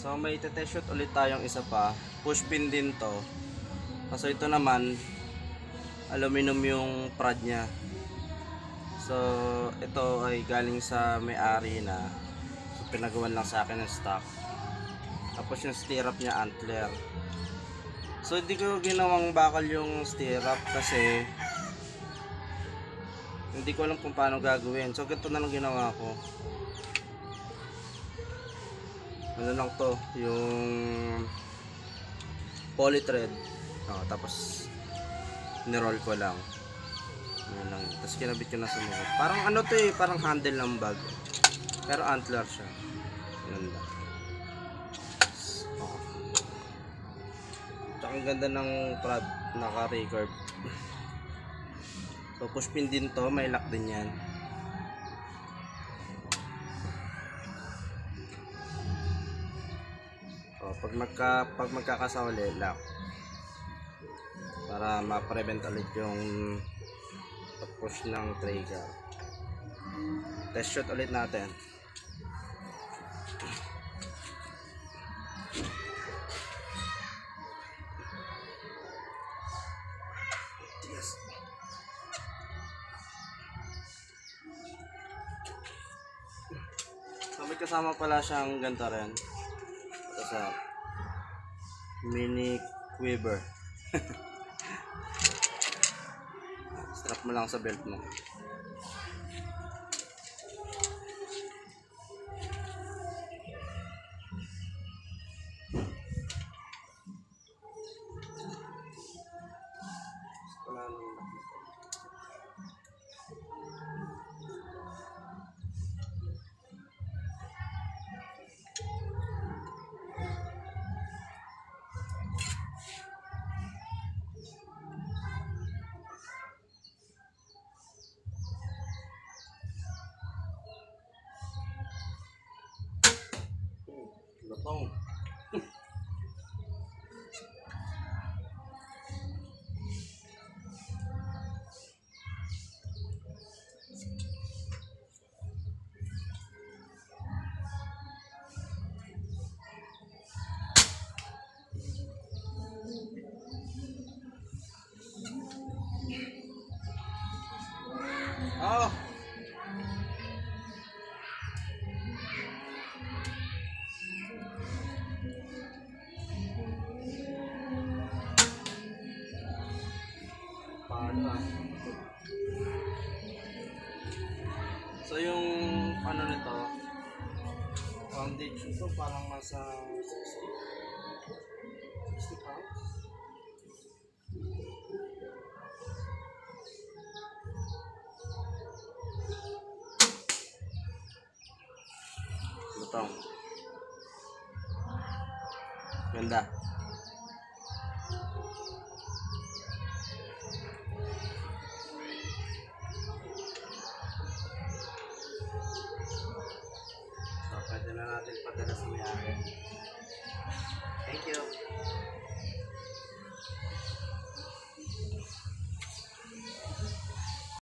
So may test shoot ulit tayong isa pa. Push pin din to. Kaso ito naman aluminum yung prad nya. So ito ay galing sa may-ari na, so, pinagawan lang sa akin ng stock. Tapos yung stirrup nya antler. So hindi ko ginawang bakal yung stirrup kasi hindi ko alam kung paano gagawin. So ganito na lang ginawa ko. Ano lang to, yung poly thread. Tapos niroll ko lang. Yun lang. Tapos kinabit ko na sa mga. Parang ano to eh, parang handle ng bag. Pero antler siya. Ganun lang. Tsaka ang ganda ng prad, naka-recurve. So push pin din to, may lock din yan. So pag magkakasawali, lock. Para ma-prevent ulit yung pag-push ng trigger. Test shoot ulit natin. Yes. So may kasama pala siyang ganito rin. Ito sa mini quiver. Strap mo lang sa belt mo. Lutong. Oh. So yung ano nito, foundation ko parang nasa 60 pounds. Lutong. Ganda. Pwede na natin padala sa may-ari. Thank you.